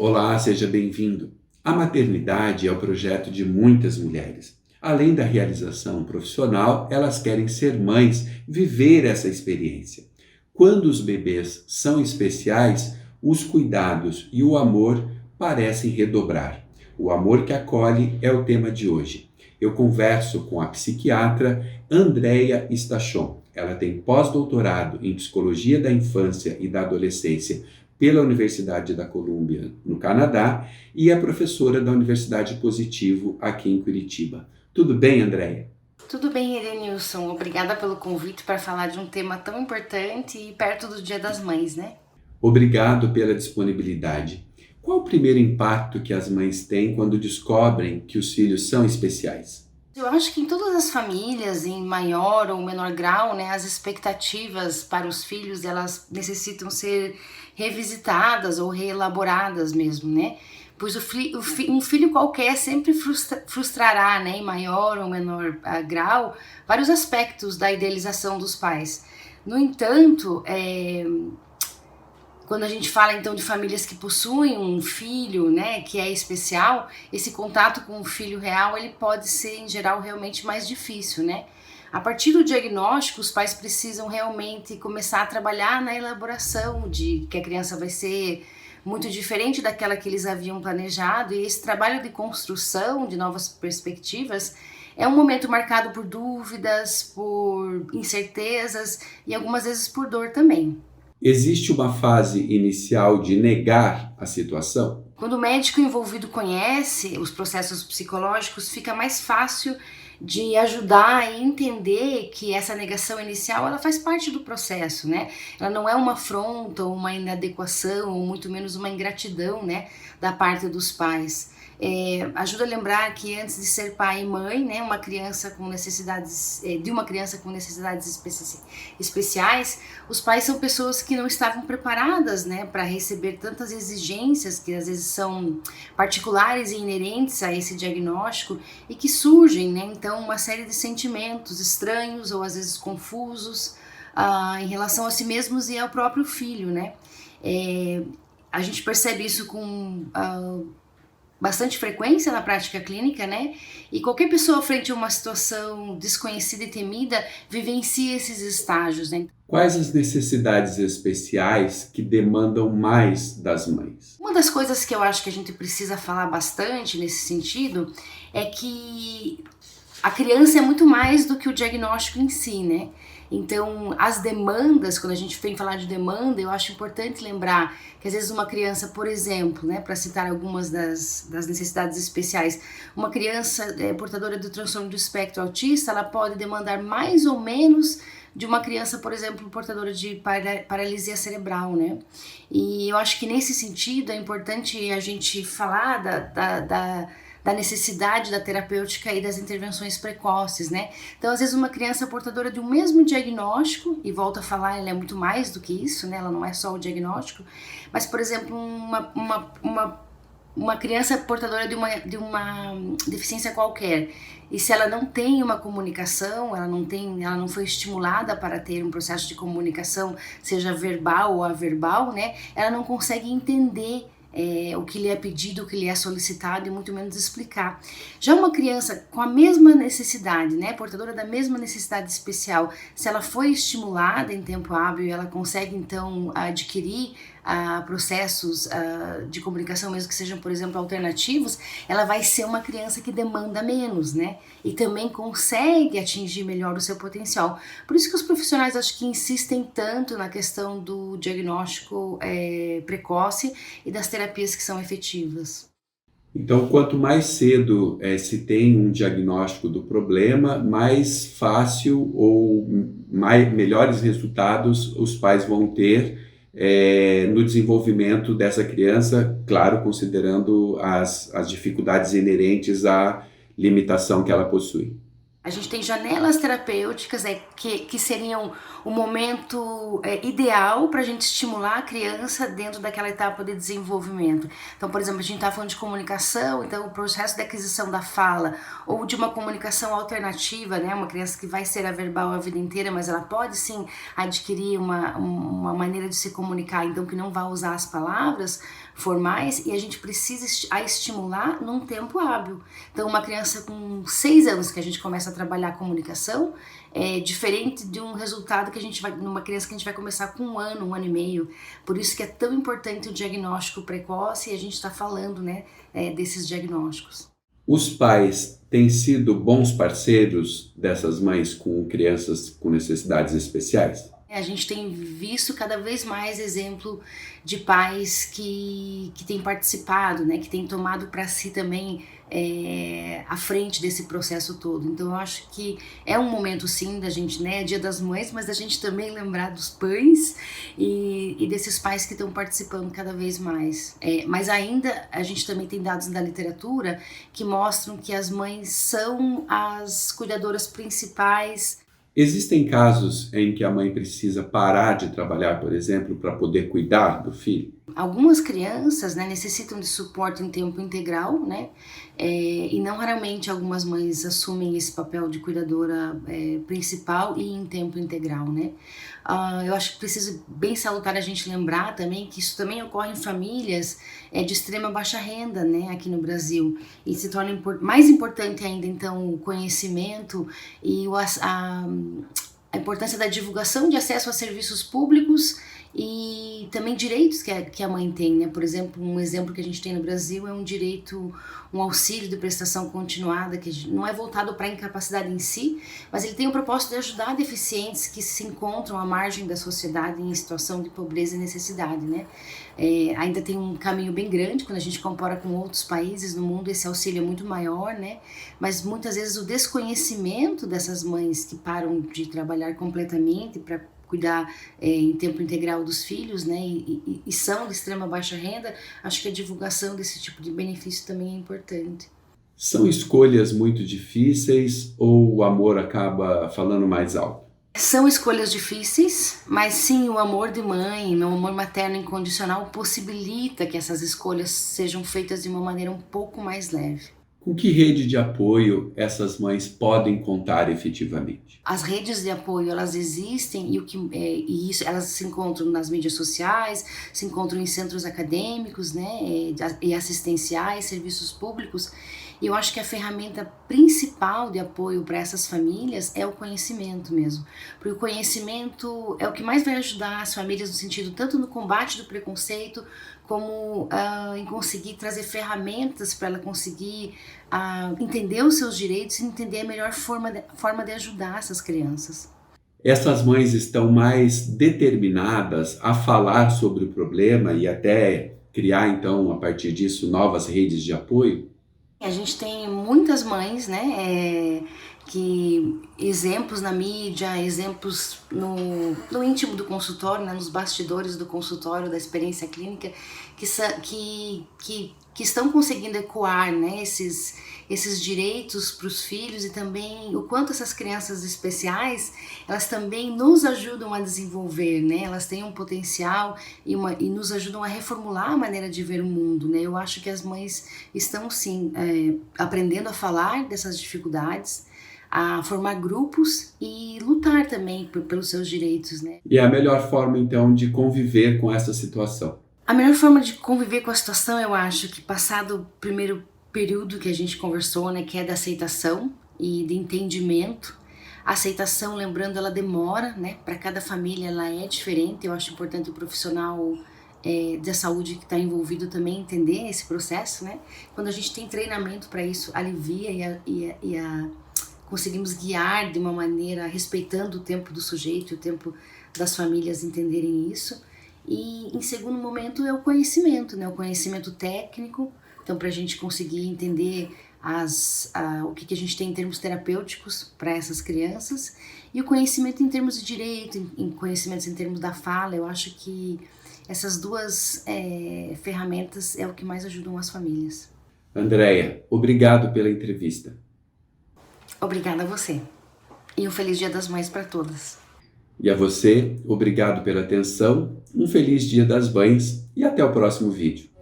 Olá, seja bem-vindo. A maternidade é o projeto de muitas mulheres. Além da realização profissional, elas querem ser mães, viver essa experiência. Quando os bebês são especiais, os cuidados e o amor parecem redobrar. O amor que acolhe é o tema de hoje. Eu converso com a psiquiatra Andréia Stachon. Ela tem pós-doutorado em Psicologia da Infância e da Adolescência pela Universidade da Colômbia, no Canadá, e é professora da Universidade Positivo, aqui em Curitiba. Tudo bem, Andréia? Tudo bem, Edenilson. Obrigada pelo convite para falar de um tema tão importante e perto do Dia das Mães, né? Obrigado pela disponibilidade. Qual o primeiro impacto que as mães têm quando descobrem que os filhos são especiais? Eu acho que em todas as famílias, em maior ou menor grau, né, as expectativas para os filhos, elas necessitam ser revisitadas ou reelaboradas mesmo, né? Pois um filho qualquer sempre frustrará, né, em maior ou menor grau, vários aspectos da idealização dos pais. No entanto, quando a gente fala então de famílias que possuem um filho, né, que é especial, esse contato com o filho real, ele pode ser em geral realmente mais difícil, né? A partir do diagnóstico, os pais precisam realmente começar a trabalhar na elaboração de que a criança vai ser muito diferente daquela que eles haviam planejado, e esse trabalho de construção de novas perspectivas é um momento marcado por dúvidas, por incertezas e algumas vezes por dor também. Existe uma fase inicial de negar a situação? Quando o médico envolvido conhece os processos psicológicos, fica mais fácil de ajudar a entender que essa negação inicial ela faz parte do processo, né? Ela não é uma afronta ou uma inadequação ou muito menos uma ingratidão, né, da parte dos pais. Ajuda a lembrar que antes de ser pai e mãe, né, uma criança com necessidades, de uma criança com necessidades especiais, os pais são pessoas que não estavam preparadas, né, para receber tantas exigências que às vezes são particulares e inerentes a esse diagnóstico e que surgem, né, então uma série de sentimentos estranhos ou às vezes confusos em relação a si mesmos e ao próprio filho, né. A gente percebe isso com bastante frequência na prática clínica, né? E qualquer pessoa frente a uma situação desconhecida e temida vivencia esses estágios, né? Quais as necessidades especiais que demandam mais das mães? Uma das coisas que eu acho que a gente precisa falar bastante nesse sentido é que a criança é muito mais do que o diagnóstico em si, né? Então, as demandas, quando a gente vem falar de demanda, eu acho importante lembrar que às vezes uma criança, por exemplo, né, para citar algumas das necessidades especiais, uma criança portadora do transtorno do espectro autista, ela pode demandar mais ou menos de uma criança, por exemplo, portadora de paralisia cerebral, né? E eu acho que nesse sentido é importante a gente falar da necessidade da terapêutica e das intervenções precoces, né? Então, às vezes, uma criança portadora de um mesmo diagnóstico, e volto a falar, ela é muito mais do que isso, né? Ela não é só o diagnóstico, mas, por exemplo, uma criança portadora de uma deficiência qualquer, e se ela não tem uma comunicação, ela não foi estimulada para ter um processo de comunicação, seja verbal ou averbal, né? Ela não consegue entender o que lhe é pedido, o que lhe é solicitado e muito menos explicar. Já uma criança com a mesma necessidade, né, portadora da mesma necessidade especial, se ela foi estimulada em tempo hábil, ela consegue então adquirir processos de comunicação, mesmo que sejam, por exemplo, alternativos, ela vai ser uma criança que demanda menos, né? E também consegue atingir melhor o seu potencial. Por isso que os profissionais acho que insistem tanto na questão do diagnóstico precoce e das terapias que são efetivas. Então, quanto mais cedo se tem um diagnóstico do problema, mais fácil ou melhores resultados os pais vão ter no desenvolvimento dessa criança, claro, considerando as dificuldades inerentes à limitação que ela possui. A gente tem janelas terapêuticas que seriam o momento ideal para a gente estimular a criança dentro daquela etapa de desenvolvimento. Então, por exemplo, a gente está falando de comunicação, então o processo de aquisição da fala ou de uma comunicação alternativa, né? Uma criança que vai ser averbal a vida inteira, mas ela pode sim adquirir uma maneira de se comunicar, então que não vai usar as palavras formais, e a gente precisa estimular num tempo hábil. Então, uma criança com 6 anos que a gente começa a trabalhar a comunicação é diferente de um resultado que a gente vai, numa criança que a gente vai começar com 1 ano, 1 ano e meio. Por isso que é tão importante o diagnóstico precoce, e a gente está falando, né, desses diagnósticos. Os pais têm sido bons parceiros dessas mães com crianças com necessidades especiais? A gente tem visto cada vez mais exemplo de pais que têm participado, né, que têm tomado para si também a frente desse processo todo. Então eu acho que é um momento sim da gente, né, Dia das Mães, mas da gente também lembrar dos pais e desses pais que estão participando cada vez mais. Mas ainda a gente também tem dados da literatura que mostram que as mães são as cuidadoras principais. Existem casos em que a mãe precisa parar de trabalhar, por exemplo, para poder cuidar do filho? Algumas crianças, né, necessitam de suporte em tempo integral, né, e não raramente algumas mães assumem esse papel de cuidadora principal e em tempo integral, né. Eu acho que precisa bem salutar a gente lembrar também que isso também ocorre em famílias de extrema baixa renda, né, aqui no Brasil, e se torna mais importante ainda então o conhecimento e a importância da divulgação de acesso a serviços públicos e também direitos que a mãe tem, né? Por exemplo, um exemplo que a gente tem no Brasil é um direito, um auxílio de prestação continuada, que não é voltado para a incapacidade em si, mas ele tem o propósito de ajudar deficientes que se encontram à margem da sociedade em situação de pobreza e necessidade, né? Ainda tem um caminho bem grande quando a gente compara com outros países no mundo, esse auxílio é muito maior, né? Mas muitas vezes o desconhecimento dessas mães que param de trabalhar completamente para cuidar em tempo integral dos filhos, né, e são de extrema baixa renda, acho que a divulgação desse tipo de benefício também é importante. São escolhas muito difíceis ou o amor acaba falando mais alto? São escolhas difíceis, mas sim, o amor de mãe, o amor materno incondicional possibilita que essas escolhas sejam feitas de uma maneira um pouco mais leve. Com que rede de apoio essas mães podem contar efetivamente? As redes de apoio, elas existem e isso, elas se encontram nas mídias sociais, se encontram em centros acadêmicos, né, e assistenciais, serviços públicos. E eu acho que a ferramenta principal de apoio para essas famílias é o conhecimento mesmo. Porque o conhecimento é o que mais vai ajudar as famílias no sentido tanto no combate do preconceito, como em conseguir trazer ferramentas para ela conseguir entender os seus direitos e entender a melhor forma de ajudar essas crianças. Essas mães estão mais determinadas a falar sobre o problema e até criar, então, a partir disso, novas redes de apoio? A gente tem muitas mães, né, que exemplos na mídia, exemplos no íntimo do consultório, né, nos bastidores do consultório, da experiência clínica, que estão conseguindo ecoar, né, esses direitos para os filhos e também o quanto essas crianças especiais, elas também nos ajudam a desenvolver, né, elas têm um potencial e nos ajudam a reformular a maneira de ver o mundo, né. Eu acho que as mães estão sim aprendendo a falar dessas dificuldades, a formar grupos e lutar também pelos seus direitos, né. E é a melhor forma, então, de conviver com essa situação? A melhor forma de conviver com a situação, eu acho que passado o primeiro período que a gente conversou, né, que é da aceitação e de entendimento. A aceitação, lembrando, ela demora, né, para cada família ela é diferente. Eu acho importante o profissional da saúde que está envolvido também entender esse processo, né. Quando a gente tem treinamento para isso, alivia conseguimos guiar de uma maneira respeitando o tempo do sujeito e o tempo das famílias entenderem isso. E em segundo momento é o conhecimento, né? O conhecimento técnico, então para a gente conseguir entender o que a gente tem em termos terapêuticos para essas crianças e o conhecimento em termos de direito, em conhecimentos em termos da fala. Eu acho que essas duas ferramentas é o que mais ajudam as famílias. Andréia, obrigado pela entrevista. Obrigada a você. E um feliz Dia das Mães para todas. E a você, obrigado pela atenção, um feliz Dia das Mães e até o próximo vídeo.